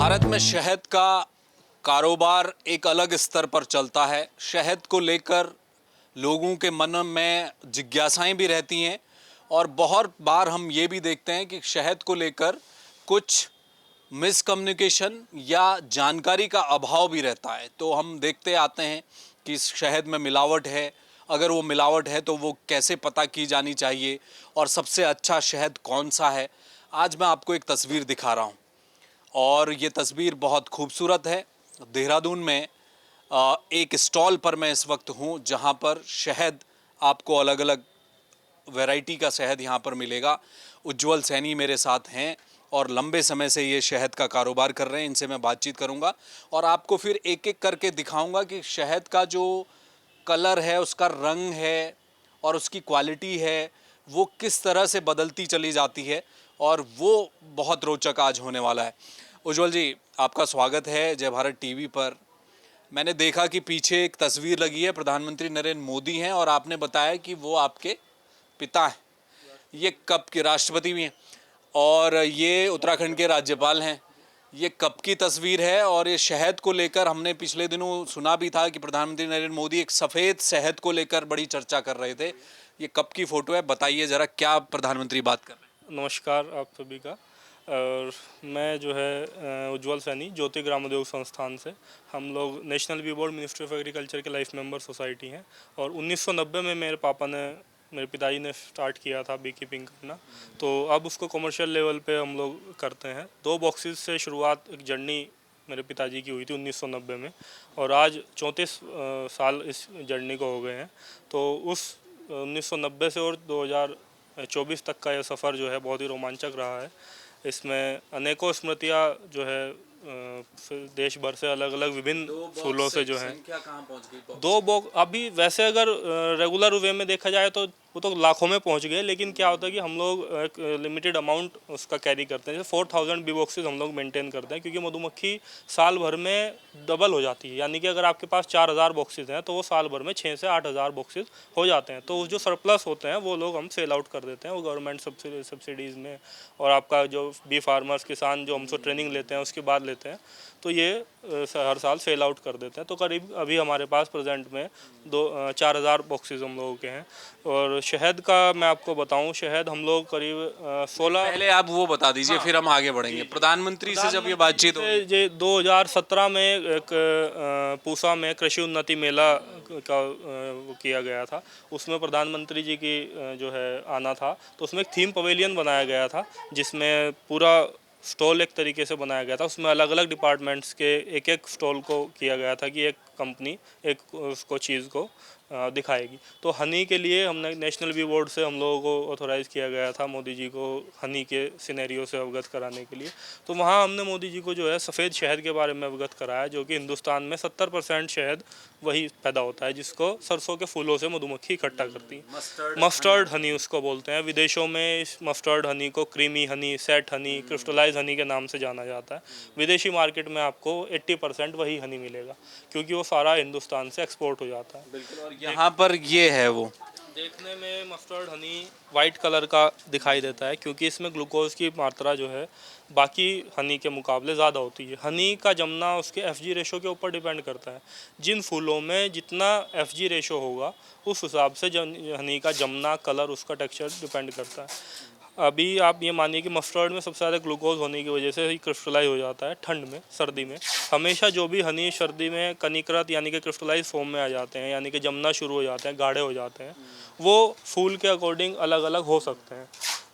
भारत में शहद का कारोबार एक अलग स्तर पर चलता है। शहद को लेकर लोगों के मन में जिज्ञासाएं भी रहती हैं और बहुत बार हम ये भी देखते हैं कि शहद को लेकर कुछ मिसकम्युनिकेशन या जानकारी का अभाव भी रहता है। तो हम देखते आते हैं कि इस शहद में मिलावट है, अगर वो मिलावट है तो वो कैसे पता की जानी चाहिए और सबसे अच्छा शहद कौन सा है। आज मैं आपको एक तस्वीर दिखा रहा हूँ और ये तस्वीर बहुत खूबसूरत है। देहरादून में एक स्टॉल पर मैं इस वक्त हूँ जहाँ पर शहद आपको अलग अलग वैरायटी का शहद यहाँ पर मिलेगा। उज्जवल सैनी मेरे साथ हैं और लंबे समय से ये शहद का कारोबार कर रहे हैं। इनसे मैं बातचीत करूँगा और आपको फिर एक एक करके दिखाऊँगा कि शहद का जो कलर है, उसका रंग है और उसकी क्वालिटी है, वो किस तरह से बदलती चली जाती है और वो बहुत रोचक आज होने वाला है। उज्जवल जी, आपका स्वागत है जय भारत टीवी पर। मैंने देखा कि पीछे एक तस्वीर लगी है, प्रधानमंत्री नरेंद्र मोदी हैं और आपने बताया कि वो आपके पिता हैं। ये कब के राष्ट्रपति भी हैं और ये उत्तराखंड के राज्यपाल हैं। ये कब की तस्वीर है और ये शहद को लेकर हमने पिछले दिनों सुना भी था कि प्रधानमंत्री नरेंद्र मोदी एक सफ़ेद शहद को लेकर बड़ी चर्चा कर रहे थे। ये कब की फ़ोटो है, बताइए ज़रा, क्या प्रधानमंत्री बात कर रहे हैं? नमस्कार आप सभी का। और मैं जो है उज्जवल सैनी, ज्योति ग्राम उद्योग संस्थान से। हम लोग national bee board, ministry of agriculture के लाइफ मेंबर सोसाइटी हैं और 1990 में मेरे पिताजी ने स्टार्ट किया था बी कीपिंग करना। तो अब उसको कमर्शियल लेवल पे हम लोग करते हैं। 2 बॉक्सेस से शुरुआत, एक जर्नी मेरे पिताजी की हुई थी 1990 में और आज 34 साल इस जर्नी को हो गए हैं। तो उस 1990 से और 2024 तक का यह सफ़र जो है बहुत ही रोमांचक रहा है। इसमें अनेकों स्मृतियाँ जो है देश भर से अलग अलग विभिन्न फूलों से जो है। संख्या कहाँ पहुँच गई? 2 बॉक्स अभी वैसे अगर रेगुलर वे में देखा जाए तो वो तो लाखों में पहुंच गए, लेकिन क्या होता है कि हम लोग एक लिमिटेड अमाउंट उसका कैरी करते हैं। जैसे 4000 बी बॉक्सेस हम लोग मेंटेन करते हैं, क्योंकि मधुमक्खी साल भर में डबल हो जाती है। यानी कि अगर आपके पास 4000 बॉक्सेस हैं तो वो साल भर में 6 से 8000 बॉक्सेस हो जाते हैं। तो जो सरप्लस होते हैं वो लोग हम सेल आउट कर देते हैं, वो गवर्नमेंट सब्सिडीज़ में और आपका जो बी फार्मर्स, किसान जो हमसे ट्रेनिंग लेते हैं उसके बाद लेते हैं, तो ये हर साल सेल आउट कर देते हैं। तो करीब अभी हमारे पास प्रेजेंट में 4000 बॉक्सेस हम लोगों के हैं। और शहद का मैं आपको बताऊं, शहद हम लोग करीब 16। पहले आप वो बता दीजिए, हाँ, फिर हम आगे बढ़ेंगे। प्रधानमंत्री से जब ये बातचीत हो, ये 2017 में एक पूसा में कृषि उन्नति मेला का वो किया गया था। उसमें प्रधानमंत्री जी की जो है आना था, तो उसमें एक थीम पवेलियन बनाया गया था जिसमें पूरा स्टॉल एक तरीके से बनाया गया था। उसमें अलग अलग डिपार्टमेंट्स के एक एक स्टॉल को किया गया था कि एक कंपनी एक उसको चीज़ को दिखाएगी। तो हनी के लिए हमने नेशनल बी बोर्ड से हम लोगों को ऑथोराइज़ किया गया था मोदी जी को हनी के सिनेरियो से अवगत कराने के लिए। तो वहाँ हमने मोदी जी को जो है सफ़ेद शहद के बारे में अवगत कराया, जो कि हिंदुस्तान में 70% शहद वही पैदा होता है जिसको सरसों के फूलों से मधुमक्खी इकट्ठा करती है। मस्टर्ड हनी उसको बोलते हैं। विदेशों में इस मस्टर्ड हनी को creamy honey, set honey, crystallise honey के नाम से जाना जाता है। विदेशी मार्केट में आपको 80% वही हनी मिलेगा, क्योंकि वो सारा हिंदुस्तान से एक्सपोर्ट हो जाता है। बिल्कुल। और यहाँ पर ये है वो देखने में मस्टर्ड हनी वाइट कलर का दिखाई देता है, क्योंकि इसमें ग्लूकोज की मात्रा जो है बाकी हनी के मुकाबले ज़्यादा होती है। हनी का जमना उसके एफजी रेशो के ऊपर डिपेंड करता है। जिन फूलों में जितना एफजी रेशो होगा उस हिसाब से हनी का जमना, कलर, उसका टेक्सचर डिपेंड करता है। अभी आप ये मानिए कि मस्टर्ड में सबसे ज़्यादा ग्लूकोज होने की वजह से ही क्रिस्टलाइज हो जाता है ठंड में। सर्दी में हमेशा जो भी हनी सर्दी में कनिकृत यानी कि क्रिस्टलाइज फॉर्म में आ जाते हैं, यानी कि जमना शुरू हो जाते हैं, गाढ़े हो जाते हैं। वो फूल के अकॉर्डिंग अलग अलग हो सकते हैं।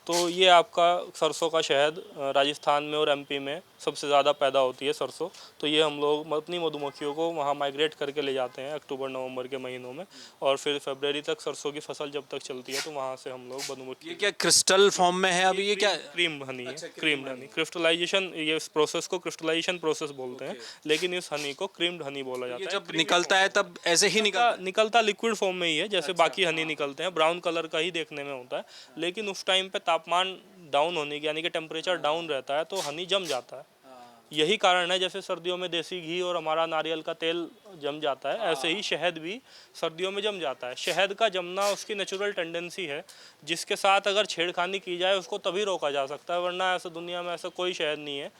तो ये आपका सरसों का शहद राजस्थान में और एमपी में सबसे ज़्यादा पैदा होती है सरसों। तो ये हम लोग अपनी मधुमक्खियों को वहाँ माइग्रेट करके ले जाते हैं अक्टूबर नवंबर के महीनों में, और फिर फरवरी तक सरसों की फसल जब तक चलती है तो वहाँ से हम लोग मधुमक्खी। ये क्या क्रिस्टल फॉर्म में है अभी? ये क्या क्रीम हनी है। अच्छा, क्रीम्ड हनी, क्रिस्टलाइजेशन, ये इस प्रोसेस को क्रिस्टलाइजेशन प्रोसेस बोलते हैं, लेकिन इस हनी को क्रीम्ड हनी बोला जाता ये है। जब निकलता है तब ऐसे ही निकलता लिक्विड फॉर्म में ही है, जैसे बाकी हनी निकलते हैं, ब्राउन कलर का ही देखने में होता है। लेकिन उस टाइम पे तापमान डाउन होने की, यानी कि टेम्परेचर डाउन रहता है, तो हनी जम जाता है। यही कारण है, जैसे सर्दियों में देसी घी और हमारा नारियल का तेल जम जाता है, ऐसे ही शहद भी सर्दियों में जम जाता है। शहद का जमना उसकी नेचुरल टेंडेंसी है, जिसके साथ अगर छेड़खानी की जाए उसको तभी रोका जा सकता है, वरना ऐसा दुनिया में ऐसा कोई शहद नहीं है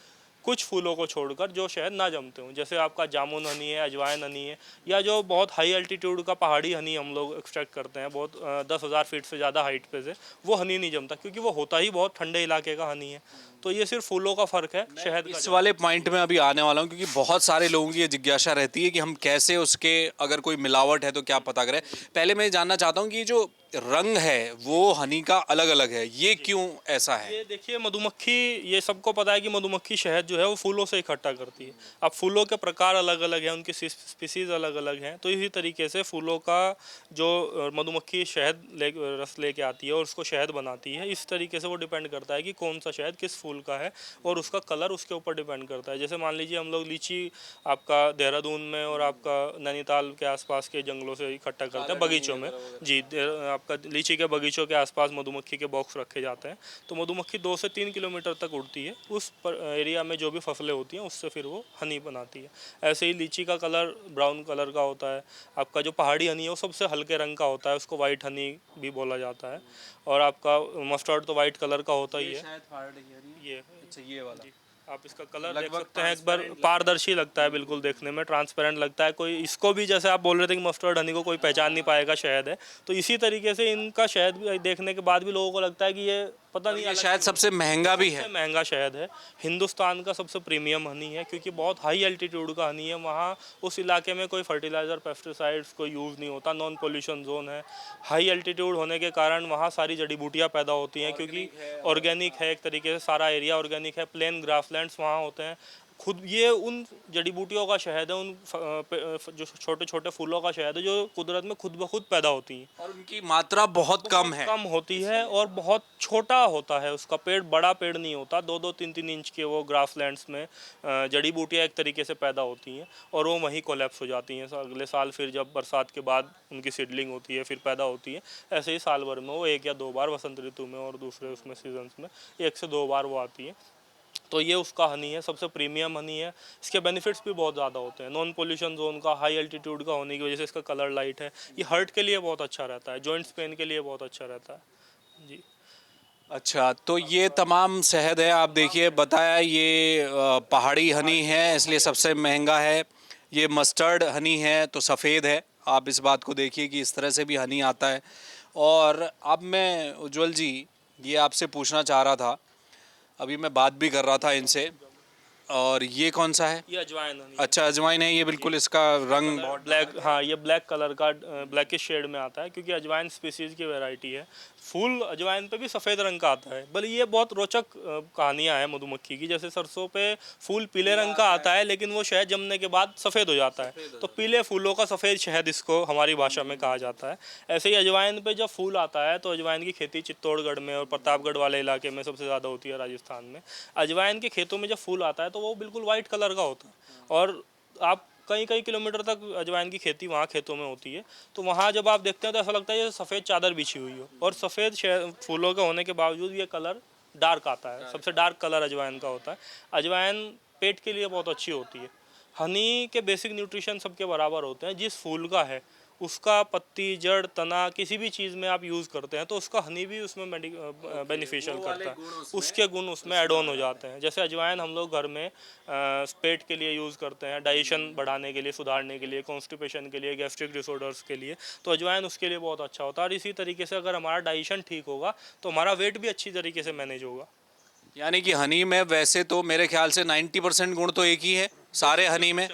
कुछ फूलों को छोड़कर जो शहद ना जमते हों, जैसे आपका जामुन हनी है, अजवाइन हनी है, या जो बहुत हाई अल्टीट्यूड का पहाड़ी हनी हम लोग एक्सट्रैक्ट करते हैं, बहुत 10,000 फीट से ज़्यादा हाइट पे से, वो हनी नहीं जमता क्योंकि वो होता ही बहुत ठंडे इलाके का हनी है। तो ये सिर्फ फूलों का फ़र्क है शहद का। इस वाले पॉइंट में अभी आने वाला हूँ, क्योंकि बहुत सारे लोगों की ये जिज्ञासा रहती है कि हम कैसे उसके, अगर कोई मिलावट है तो क्या पता करें। पहले मैं जानना चाहता हूँ कि ये जो रंग है वो हनी का अलग अलग है, ये क्यों ऐसा है? ये देखिए, मधुमक्खी, ये सबको पता है कि मधुमक्खी शहद जो है वो फूलों से इकट्ठा करती है। अब फूलों के प्रकार अलग अलग हैं, उनकी स्पीसीज अलग अलग हैं, तो इसी तरीके से फूलों का जो मधुमक्खी शहद रस लेके आती है और उसको शहद बनाती है, इस तरीके से वो डिपेंड करता है कि कौन सा शहद किस फूल का है, और उसका कलर उसके ऊपर डिपेंड करता है। जैसे मान लीजिए हम लोग लीची आपका देहरादून में और आपका नैनीताल के आसपास के जंगलों से इकट्ठा करते हैं बगीचों में। जी, आपका लीची के बगीचों के आसपास मधुमक्खी के बॉक्स रखे जाते हैं, तो मधुमक्खी 2 से 3 किलोमीटर तक उड़ती है, उस एरिया में जो भी फसलें होती हैं उससे फिर वो हनी बनाती है। ऐसे ही लीची का कलर ब्राउन कलर का होता है। आपका जो पहाड़ी हनी है वो सबसे हल्के रंग का होता है, उसको वाइट हनी भी बोला जाता है। और आपका मस्टर्ड तो वाइट कलर का होता ही है। ये अच्छा, ये वाला आप इसका कलर देख सकते हैं, एक बार पारदर्शी लगता है, बिल्कुल देखने में ट्रांसपेरेंट लगता है। कोई इसको भी, जैसे आप बोल रहे थे कि मस्टर्ड हनी को कोई पहचान नहीं पाएगा शहद है, तो इसी तरीके से इनका शहद भी देखने के बाद भी लोगों को लगता है कि ये पता नहीं, ये शायद सबसे महंगा भी है। सबसे महंगा शहद है, हिंदुस्तान का सबसे प्रीमियम हनी है, क्योंकि बहुत हाई एल्टीट्यूड का हनी है। वहाँ उस इलाके में कोई फर्टिलाइज़र, पेस्टिसाइड्स कोई यूज़ नहीं होता, नॉन पोल्यूशन जोन है। हाई एल्टीट्यूड होने के कारण वहाँ सारी जड़ी बूटियाँ पैदा होती हैं, क्योंकि ऑर्गेनिक है, एक तरीके से सारा एरिया ऑर्गेनिक है, प्लेन ग्रासलैंड्स वहाँ होते हैं। खुद ये उन जड़ी बूटियों का शहद है, उन जो छोटे छोटे फूलों का शहद है जो कुदरत में खुद ब खुद पैदा होती हैं, और उनकी मात्रा बहुत कम है। कम होती है और बहुत छोटा होता है उसका पेड़, बड़ा पेड़ नहीं होता। 2-2 3-3 इंच के वो ग्रासलैंड्स में जड़ी बूटियाँ एक तरीके से पैदा होती हैं और वो वहीं कोलैप्स हो जाती हैं अगले साल। फिर जब बरसात के बाद उनकी सीडलिंग होती है, फिर पैदा होती है। ऐसे ही साल भर में वो 1 या 2 बार, वसंत ऋतु में और दूसरे उसमें सीजन्स में 1 से 2 बार वो आती है। तो ये उसका हनी है, सबसे प्रीमियम हनी है। इसके बेनिफिट्स भी बहुत ज़्यादा होते हैं, नॉन पोल्यूशन जोन का, हाई एल्टीट्यूड का होने की वजह से इसका कलर लाइट है। ये हार्ट के लिए बहुत अच्छा रहता है, जॉइंट्स पेन के लिए बहुत अच्छा रहता है। जी। अच्छा, तो ये तमाम शहद है, आप देखिए बताया ये पहाड़ी हनी है इसलिए सबसे महंगा है। ये मस्टर्ड हनी है तो सफ़ेद है। आप इस बात को देखिए कि इस तरह से भी हनी आता है। और अब मैं उज्जवल जी ये आपसे पूछना चाह रहा था, अभी मैं बात भी कर रहा था इनसे, और ये कौन सा है? ये अजवाइन हनी। अच्छा, अजवाइन है। ये बिल्कुल इसका रंग बहुत ब्लैक, हाँ, ये ब्लैक कलर का ब्लैकिश शेड में आता है, क्योंकि अजवाइन स्पीसीज की वैरायटी है। फूल अजवाइन पे भी सफ़ेद रंग का आता है। बल्कि ये बहुत रोचक कहानियाँ हैं मधुमक्खी की। जैसे सरसों पे फूल पीले रंग का आता है, लेकिन वो शहद जमने के बाद सफ़ेद हो जाता है, तो पीले फूलों का सफ़ेद शहद इसको हमारी भाषा में कहा जाता है। ऐसे ही अजवाइन पे जब फूल आता है, तो अजवाइन की खेती चित्तौड़गढ़ में और प्रतापगढ़ वाले इलाके में सबसे ज़्यादा होती है, राजस्थान में। अजवाइन के खेतों में जब फूल आता है तो वो बिल्कुल वाइट कलर का होता है, और आप कई कई किलोमीटर तक अजवाइन की खेती वहाँ खेतों में होती है। तो वहाँ जब आप देखते हैं तो ऐसा लगता है जैसे सफ़ेद चादर बिछी हुई हो, और सफ़ेद फूलों के होने के बावजूद ये कलर डार्क आता है। सबसे डार्क कलर अजवाइन का होता है। अजवाइन पेट के लिए बहुत अच्छी होती है। हनी के बेसिक न्यूट्रिशन सबके बराबर होते हैं। जिस फूल का है उसका पत्ती, जड़, तना, किसी भी चीज़ में आप यूज़ करते हैं तो उसका हनी भी उसमें बेनिफिशियल करता है, उसके गुण उसमें ऐड ऑन हो जाते हैं। जैसे अजवाइन हम लोग घर में पेट के लिए यूज़ करते हैं, डाइजेशन बढ़ाने के लिए, सुधारने के लिए, कॉन्स्टिपेशन के लिए, गैस्ट्रिक डिसऑर्डर्स के लिए, तो अजवाइन उसके लिए बहुत अच्छा होता है। और इसी तरीके से अगर हमारा डाइजेशन ठीक होगा तो हमारा वेट भी अच्छी तरीके से मैनेज होगा। यानी कि हनी में वैसे तो मेरे ख्याल से 90% गुण तो एक ही है सारे हनी में,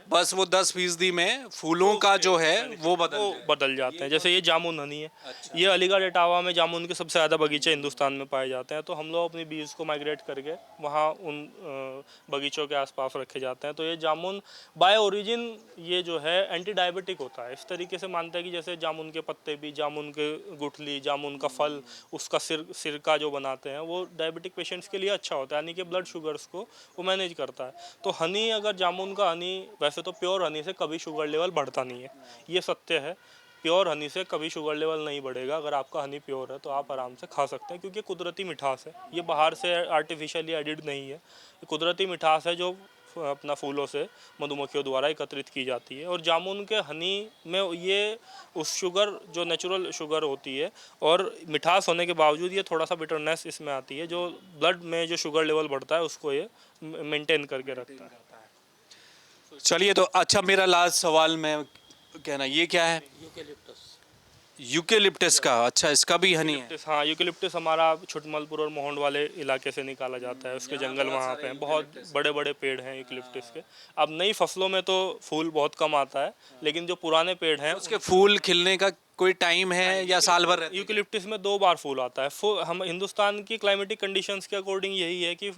बस वो 10% में फूलों का जो है वो बदल जाते हैं। जैसे ये जामुन हनी है। ये अलीगढ़ इटावा में जामुन के सबसे ज़्यादा बगीचे हिंदुस्तान में पाए जाते हैं, तो हम लोग अपनी बीज को माइग्रेट करके वहाँ उन बगीचों के आसपास रखे जाते हैं। तो ये जामुन बाय ओरिजिन ये जो है एंटी डायबिटिक होता है। इस तरीके से मानते हैं कि जैसे जामुन के पत्ते भी, जामुन के गुठली, जामुन का फल, उसका सिरका जो बनाते हैं वो डायबिटिक पेशेंट्स के लिए अच्छा होता है, यानी कि ब्लड शुगर्स को वो मैनेज करता है। तो हनी, अगर जामुन का हनी, वैसे तो प्योर हनी से कभी शुगर लेवल बढ़ता नहीं है, ये सत्य है। प्योर हनी से कभी शुगर लेवल नहीं बढ़ेगा। अगर आपका हनी प्योर है तो आप आराम से खा सकते हैं, क्योंकि कुदरती मिठास है। ये बाहर से आर्टिफिशियली एडिड नहीं है, ये कुदरती मिठास है जो अपना फूलों से मधुमक्खियों द्वारा एकत्रित की जाती है। और जामुन के हनी में ये उस शुगर जो नेचुरल शुगर होती है और मिठास होने के बावजूद ये थोड़ा सा बिटरनेस इसमें आती है, जो ब्लड में जो शुगर लेवल बढ़ता है उसको ये मेंटेन करके रखता है। चलिए, तो अच्छा, मेरा लास्ट सवाल मैं कहना, ये क्या है? यूकेलिप्टस का? अच्छा, इसका भी हनी है? यूकेलिप्टस, हाँ, यूकेलिप्टस हमारा छुटमलपुर और मोहोंड वाले इलाके से निकाला जाता है। उसके जंगल वहाँ पे हैं, बहुत बड़े बड़े पेड़ हैं यूकेलिप्टस के। अब नई फसलों में तो फूल बहुत कम आता है, लेकिन जो पुराने पेड़ हैं उसके फूल खिलने का कोई टाइम है या साल भर रहते हैं? यूकेलिप्टस में 2 बार फूल आता है। हम हिंदुस्तान की क्लाइमेटिक कंडीशंस के अकॉर्डिंग यही है कि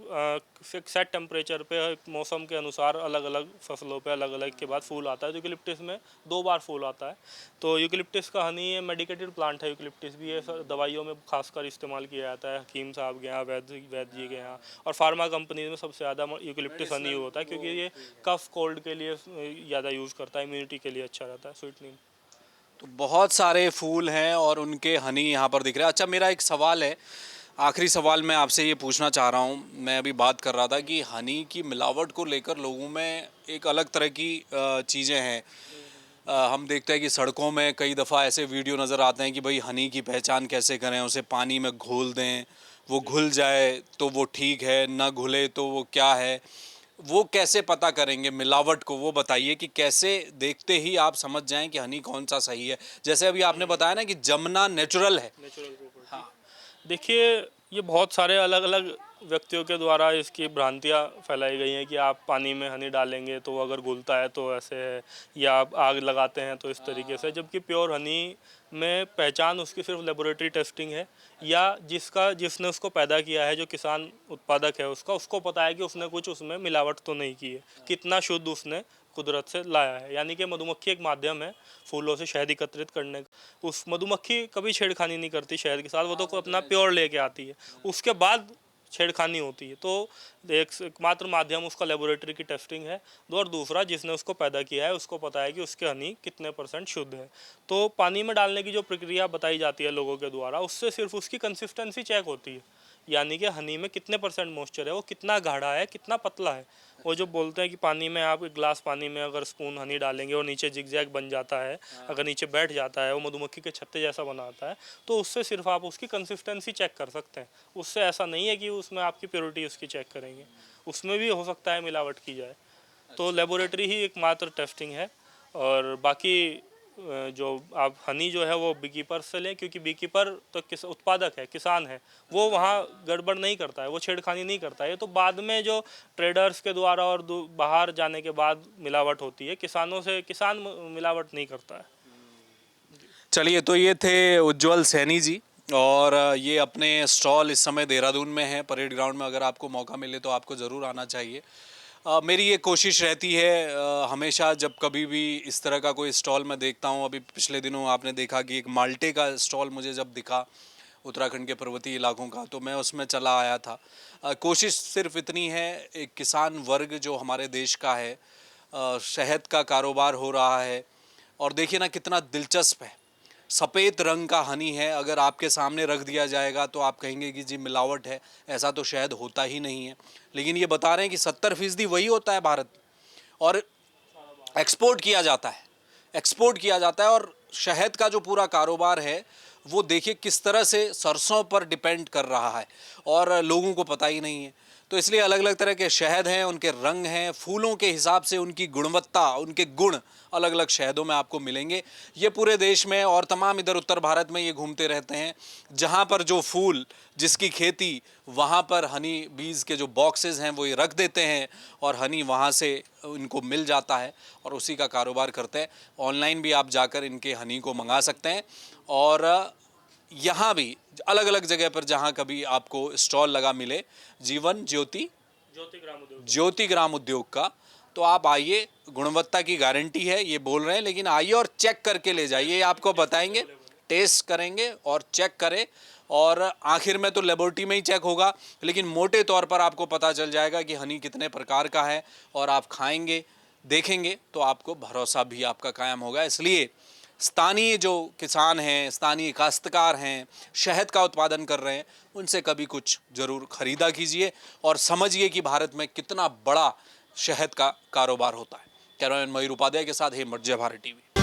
सेट टेम्परेचर पे मौसम के अनुसार अलग अलग फसलों पे अलग अलग के बाद फूल आता है। तो यूकेलिप्टस में 2 बार फूल आता है। तो यूकेलिप्टस का हनी ये मेडिकेटेड प्लांट है। यूकेलिप्टस भी ये दवाइयों में खासकर इस्तेमाल किया जाता है। हकीम साहब के यहाँ, वैद्य जी के यहाँ और फार्मा कंपनी में सबसे ज़्यादा यूकेलिप्टस हनी होता है, क्योंकि ये कफ कोल्ड के लिए ज़्यादा यूज़ करता है, इम्यूनिटी के लिए अच्छा रहता है, स्वीटनिंग। तो बहुत सारे फूल हैं और उनके हनी यहाँ पर दिख रहे हैं। अच्छा, मेरा एक सवाल है, आखिरी सवाल मैं आपसे ये पूछना चाह रहा हूँ। मैं अभी बात कर रहा था कि हनी की मिलावट को लेकर लोगों में एक अलग तरह की चीज़ें हैं। हम देखते हैं कि सड़कों में कई दफ़ा ऐसे वीडियो नज़र आते हैं कि भाई हनी की पहचान कैसे करें, उसे पानी में घोल दें, वो घुल जाए तो वो ठीक है, ना घुले तो वो क्या है, वो कैसे पता करेंगे मिलावट को? वो बताइए कि कैसे देखते ही आप समझ जाएं कि हनी कौन सा सही है। जैसे अभी आपने बताया ना कि जमना नेचुरल है। Natural property. देखिए, ये बहुत सारे अलग अलग व्यक्तियों के द्वारा इसकी भ्रांतियाँ फैलाई गई हैं कि आप पानी में हनी डालेंगे तो वो अगर घुलता है तो ऐसे है, या आप आग लगाते हैं तो इस तरीके से, जबकि प्योर हनी में पहचान उसकी सिर्फ लेबोरेटरी टेस्टिंग है, या जिसने उसको पैदा किया है, जो किसान उत्पादक है उसको पता है कि उसने कुछ उसमें मिलावट तो नहीं की है, कितना शुद्ध उसने कुदरत से लाया है। यानी कि मधुमक्खी एक माध्यम है फूलों से शहद एकत्रित करने का। उस मधुमक्खी कभी छेड़खानी नहीं करती शहद के साथ, वो तो अपना प्योर लेके आती है, उसके बाद छेड़खानी होती है। तो एकमात्र माध्यम उसका लेबोरेटरी की टेस्टिंग है। और दूसरा, जिसने उसको पैदा किया है उसको पता है कि उसके हनी कितने % शुद्ध है। तो पानी में डालने की जो प्रक्रिया बताई जाती है लोगों के द्वारा, उससे सिर्फ उसकी कंसिस्टेंसी चेक होती है, यानी कि हनी में कितने % मॉइस्चर है, वो कितना गाढ़ा है, कितना पतला है। वो जो बोलते हैं कि पानी में आप एक गिलास पानी में अगर स्पून हनी डालेंगे और नीचे जिगजैग बन जाता है, अगर नीचे बैठ जाता है, वो मधुमक्खी के छत्ते जैसा बनाता है, तो उससे सिर्फ आप उसकी कंसिस्टेंसी चेक कर सकते हैं। उससे ऐसा नहीं है कि उसमें आपकी प्योरिटी उसकी चेक करेंगे, उसमें भी हो सकता है मिलावट की जाए। तो लेबोरेटरी ही एकमात्र टेस्टिंग है। और बाकी जो आप हनी जो है वो बीकीपर से लें, क्योंकि बीकीपर तो उत्पादक है, किसान है, वो वहाँ गड़बड़ नहीं करता है, वो छेड़खानी नहीं करता है। ये तो बाद में जो ट्रेडर्स के द्वारा और बाहर जाने के बाद मिलावट होती है, किसानों से किसान मिलावट नहीं करता है। चलिए, तो ये थे उज्जवल सैनी जी, और ये अपने स्टॉल इस समय देहरादून में है, परेड ग्राउंड में। अगर आपको मौका मिले तो आपको ज़रूर आना चाहिए। मेरी ये कोशिश रहती है हमेशा, जब कभी भी इस तरह का कोई स्टॉल मैं देखता हूँ। अभी पिछले दिनों आपने देखा कि एक माल्टे का स्टॉल मुझे जब दिखा, उत्तराखंड के पर्वतीय इलाकों का, तो मैं उसमें चला आया था। कोशिश सिर्फ इतनी है, एक किसान वर्ग जो हमारे देश का है, शहद का कारोबार हो रहा है, और देखिए ना कितना दिलचस्प है। सफ़ेद रंग का हनी है, अगर आपके सामने रख दिया जाएगा तो आप कहेंगे कि जी मिलावट है, ऐसा तो शायद होता ही नहीं है। लेकिन ये बता रहे हैं कि 70% वही होता है भारत में, और एक्सपोर्ट किया जाता है, एक्सपोर्ट किया जाता है। और शहद का जो पूरा कारोबार है वो देखिए किस तरह से सरसों पर डिपेंड कर रहा है, और लोगों को पता ही नहीं है। तो इसलिए अलग अलग तरह के शहद हैं, उनके रंग हैं, फूलों के हिसाब से उनकी गुणवत्ता, उनके गुण अलग अलग शहदों में आपको मिलेंगे। ये पूरे देश में और तमाम इधर उत्तर भारत में ये घूमते रहते हैं। जहाँ पर जो फूल, जिसकी खेती, वहाँ पर हनी बीज के जो बॉक्सेस हैं वो ये रख देते हैं, और हनी वहाँ से इनको मिल जाता है और उसी का कारोबार करते हैं। ऑनलाइन भी आप जाकर इनके हनी को मंगा सकते हैं, और यहाँ भी अलग अलग जगह पर जहाँ कभी आपको स्टॉल लगा मिले, जीवन ज्योति ग्राम उद्योग का, तो आप आइए, गुणवत्ता की गारंटी है, ये बोल रहे हैं, लेकिन आइए और चेक करके ले जाइए। आपको बताएंगे, टेस्ट करेंगे और चेक करें, और आखिर में तो लेबोरेटरी में ही चेक होगा, लेकिन मोटे तौर पर आपको पता चल जाएगा कि हनी कितने प्रकार का है, और आप खाएंगे, देखेंगे तो आपको भरोसा भी आपका कायम होगा। इसलिए स्थानीय जो किसान हैं, स्थानीय काश्तकार हैं, शहद का उत्पादन कर रहे हैं, उनसे कभी कुछ ज़रूर ख़रीदा कीजिए, और समझिए कि भारत में कितना बड़ा शहद का कारोबार होता है। कैमरामैन मयूर उपाध्याय के साथ हेमंत, जय भारत टीवी।